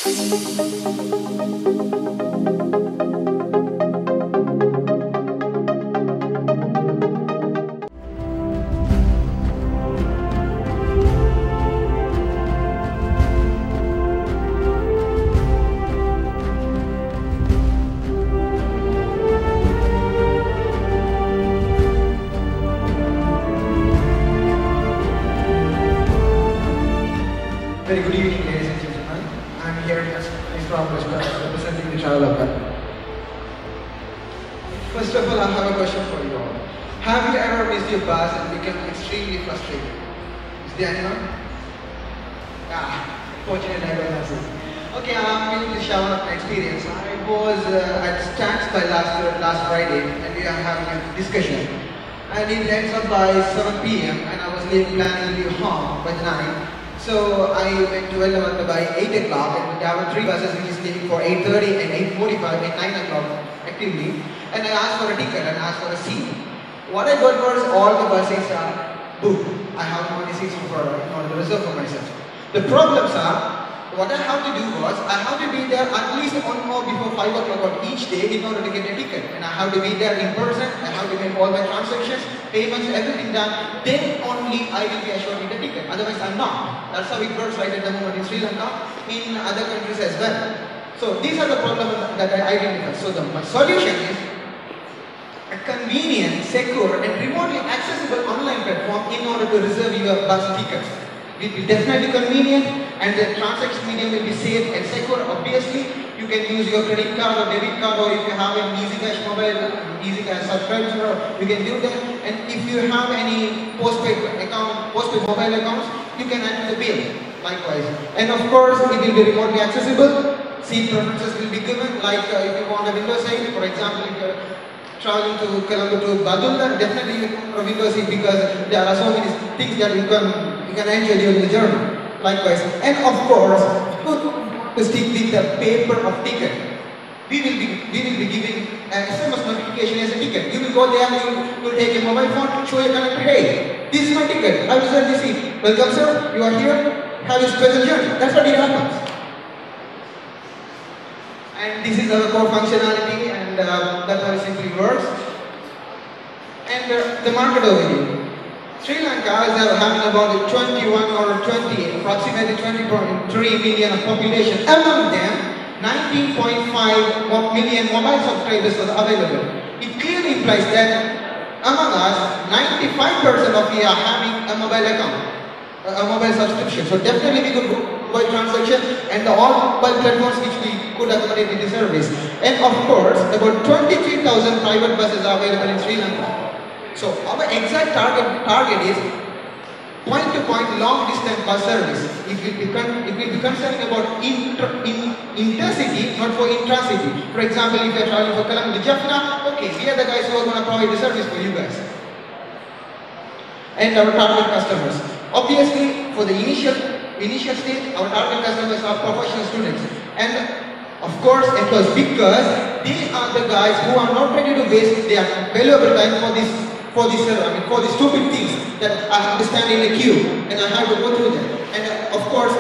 Very good evening, ladies and gentlemen. I'm here as representing the travel hub. First of all, I have a question for you all. Have you ever missed your bus and become extremely frustrated? Is there anyone? Fortunately, I don't have this. Okay, I'm going to share one of my experience. I was at Stans by last Friday, and we are having a discussion. And it ends up by 7 p.m. and I was planning to leave home by 9. So I went to Ellavanta by 8 o'clock, and there were 3 buses which is leaving for 8:30 and 8:45 and 9 o'clock actively. And I asked for a ticket and asked for a seat. What I got was all the buses are booked. I have no seats in order to reserve for myself. The problems are, what I have to do was, I have to be there at least 1 hour before 5 o'clock on each day in order to get a ticket. And I have to be there in person, I have to make all my transactions, payments, everything done. Then only I will be assured with a ticket. Otherwise I'm not. That's how it works right at the moment in Sri Lanka, in other countries as well. So these are the problems that I identify. So my solution is a convenient, secure and remotely accessible online platform in order to reserve your bus tickets. It will be definitely convenient, and the transaction medium will be safe and secure. Obviously, you can use your credit card or debit card, or if you have an EasyCash mobile, EasyCash subscriber, you can do that. And if you have any postpaid mobile accounts, you can add the bill likewise. And of course, it will be remotely accessible. Seat preferences will be given, like if you want a window seat, for example, if you're traveling to Colombo to Badunda, definitely you want a window seat because there are so many things that you can enjoy during the journey. Likewise, and of course, to stick with the paper of ticket, we will be giving an SMS notification as a ticket. You will go there, you will take a mobile phone, show your conductor, hey, this is my ticket, I reserved this seat. Welcome sir, you are here, have a special journey. That's what it happens. And this is our core functionality, and that's how it simply works. And the market overview. Sri Lanka is having about 21 or 20, approximately 20.3 million of population. Among them, 19.5 million mobile subscribers are available. It clearly implies that among us, 95% of we are having a mobile account, a mobile subscription. So definitely we could mobile transaction and all mobile platforms which we could accommodate in the service. And of course, about 23,000 private buses are available in Sri Lanka. So our exact target is point-to-point long-distance bus service. It will be concerning about intercity, not for intracity. For example, if you are traveling for Colombo to Jaffna, okay, we are the guys who are going to provide the service for you guys. And our target customers. Obviously, for the initial stage, our target customers are professional students. And of course, it was because they are the guys who are not ready to waste their valuable time for these stupid things that I have to stand in a queue and I have to go through them. And of course,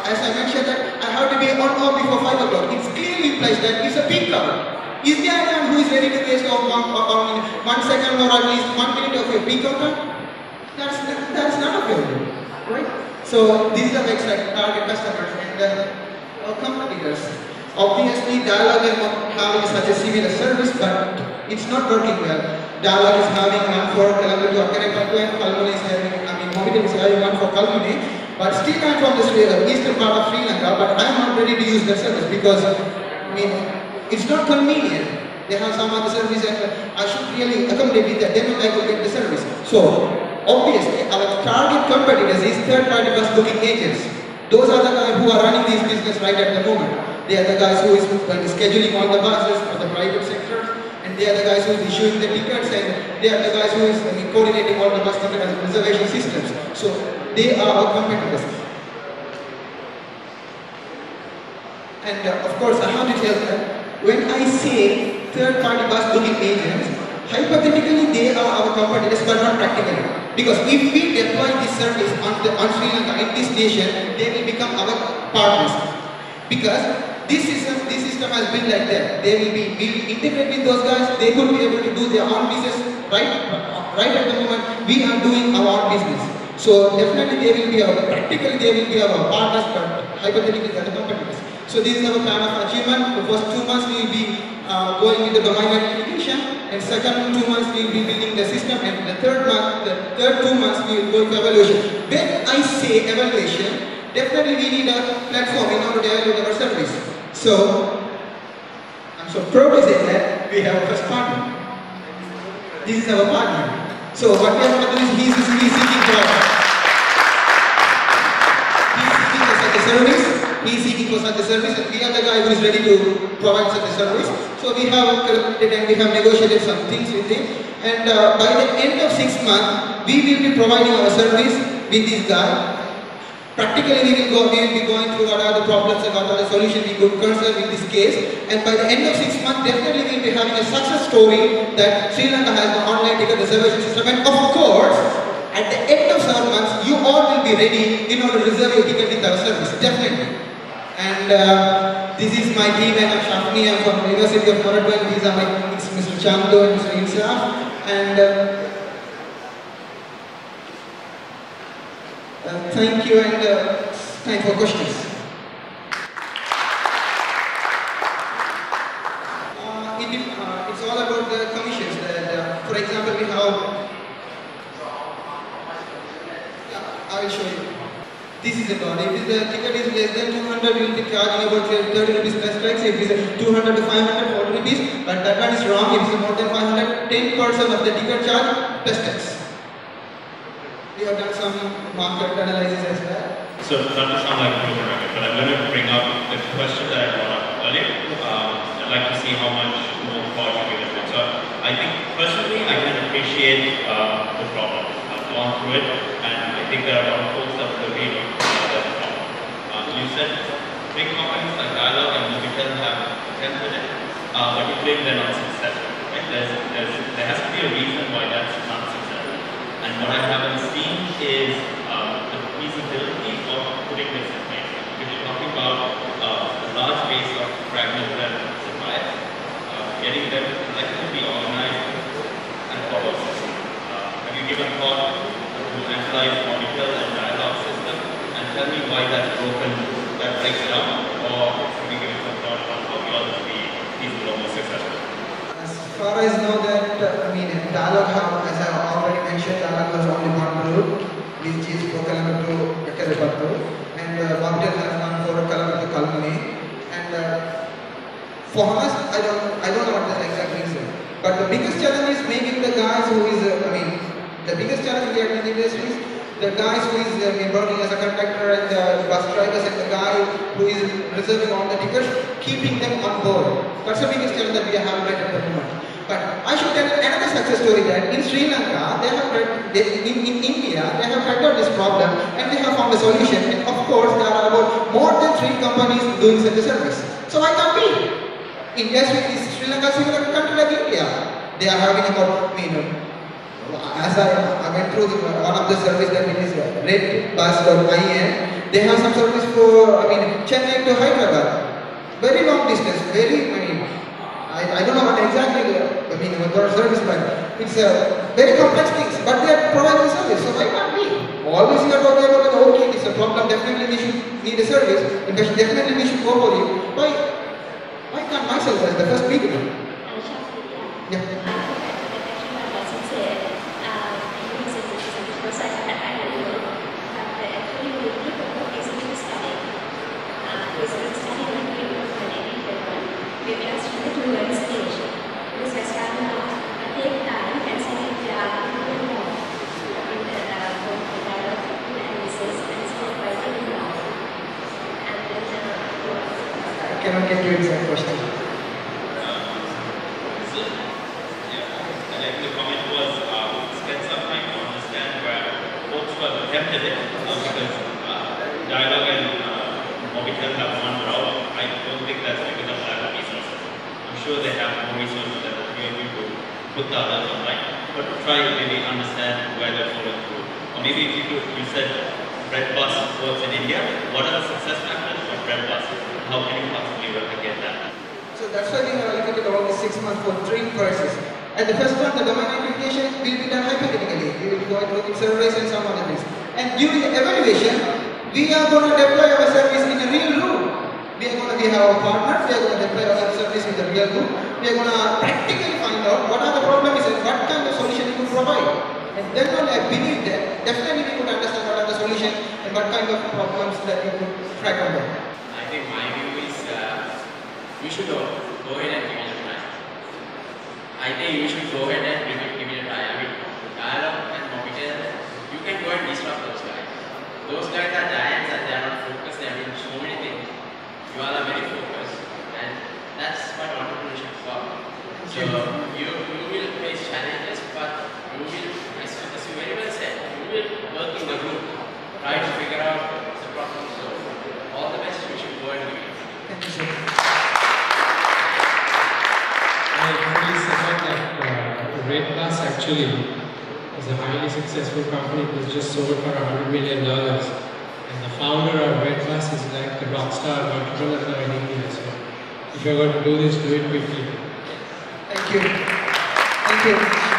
as I mentioned that I have to be 1 hour before 5 o'clock. It clearly implies that it's a peak hour. Is there anyone who is ready to waste 1 second or at least 1 minute of your peak hour? That's not available, right? So these are the target customers and competitors. Obviously, Dialog is having such a similar service, but it's not working well. Dialog is having one for Colombo to Akkarepattu, and Kalmuni is having, Mobitel is having one for Kalmuni. But still I'm from the eastern part of Sri Lanka, but I'm not ready to use that service because, it's not convenient. They have some other service and I should really accommodate with that. Then I will get the service. So, obviously, our target competitors is third-party bus booking agents. Those are the guys who are running these business right at the moment. They are the guys who is scheduling all the buses for the private sector, and they are the guys who is issuing the tickets, and they are the guys who is coordinating all the bus ticket and reservation systems. So they are our competitors. And of course, I have to tell that when I say third-party bus booking agents, hypothetically they are our competitors, but not practically. Because if we deploy this service on Sri Lanka in this nation, they will become our partners. Because this system has been like that. They will be, we will integrate with those guys. They could be able to do their own business right at the moment. We are doing our own business. So definitely they will be practically they will be our partners, but hypothetically they are the competitors. So this is our plan of achievement. The first 2 months we will be going with the domain identification, and second 2 months we will be building the system, and the third 2 months we will go to evaluation. When I say evaluation, definitely we need a platform in order to evaluate our service. So I'm so proud to say that we have a first partner. This is our partner. So what we are going to do is he's seeking for such a service. He's seeking for such a service, and we are the guy who is ready to provide such a service. So we have collected and we have negotiated some things with him. And by the end of 6 months, we will be providing our service with this guy. Practically, we will be going through what are the problems and what are the solutions we could consider in this case. And by the end of 6 months, definitely we will be having a success story that Sri Lanka has the online ticket reservation system. And of course, at the end of 7 months, you all will be ready in order to reserve your ticket with our service. Definitely. And this is my team, and I'm Shafni. I'm from the University of Moradwan. These are Mr. Chandu and Mr. Insaf. And thank you, and time for questions. It's all about the commissions. That, for example, we have. I will show you. This is about. If the ticket is less than 200, we will be charging about 30 rupees plus tax. If it is 200 to 500, 40 rupees. But that one is wrong. If it is more than 500, 10% of the ticket charge plus tax. We have done some market analysis as well. So, not to sound like a broken record, but I'm going to bring up the question that I brought up earlier. I'd like to see how much more thought you give it. So, I think personally, I can appreciate the problem. I've gone through it, and I think there are a lot of folks that will agree with the problem. You said big companies like Dialog and Mobitel have attempted it, but you claim they're not successful. Right? There has to be a reason why that's not successful. And what I haven't seen is the feasibility of putting this in place. If you're talking about a large base of fragmented suppliers, getting them collectively organized and follow a system. Have you given thought to analyze Mobitel and Dialog system and tell me why that's broken, that breaks down, or have you given some thought on how we ought to be feasible or more successful? As far as I know that, Dialog, as I already mentioned, Dialog was only one route, which is for Colombo to Ekkaripattu, and Mobitel has one for Colombo to Kalmani. And for us, I don't know what the exact reason. But the biggest challenge is making the guys who is, the biggest challenge we have in the industry is the guys who is working as a conductor and the bus drivers and the guy who is reserving all the tickets, keeping them on board. That's the biggest challenge that we have right at the moment. But I should tell another success story that in Sri Lanka, in India, they have figured out this problem and they have found a solution. And of course, there are about more than 3 companies doing such a service. So why can't we? India is Sri Lanka similar country like India. They are having about, as I went through one of the service that it is redbus.in, they have some service for, Chennai to Hyderabad. Very long distance, I don't know what exactly what service, but it's very complex things, but they are providing the service, so why can't we? Always you are talking about, okay, it's a problem, definitely we should need a service, definitely we should go for it. Why can't myself as the first beginner? Yeah. I cannot get your exact question. The comment was, spend some time to understand where folks who have attempted it, because Dialog and Mobitel have one route. I don't think that's because of lack of resources. I'm sure they have more resources that will be able to put the others online, but try to maybe understand where they're following through. Or maybe if you said Redbus works in India, what are the success factors of Redbus? How maximum for 3 courses. And the first one, the domain identification, will be done hypothetically. We will go and look at servers and some other things. And during the evaluation, we are going to deploy our service in a real room. We have our partners, we are going to deploy our service in the real room. We are going to practically find out what are the problems and what kind of solution you could provide. And then only I believe that definitely we could understand what are the solutions and what kind of problems that you could track on them. I think my view is you should go ahead and give it a try. I think you should go ahead and give it a try. I mean, Dialog and Mobitel, you can go and disrupt those guys. Those guys are giants and they are not focused, they are doing so many things. You all are very focused, and that's what entrepreneurship is about. So you will face challenges, but you will, as you very well said, you will work in the group, try to figure out the problem. So all the best, you should go and do it. Thank you, sir. I really support that Red Plus actually is a highly successful company. It was just sold for $100 million. And the founder of Red Plus is like the rock star entrepreneur in India. So if you're going to do this, do it quickly. Thank you. Thank you.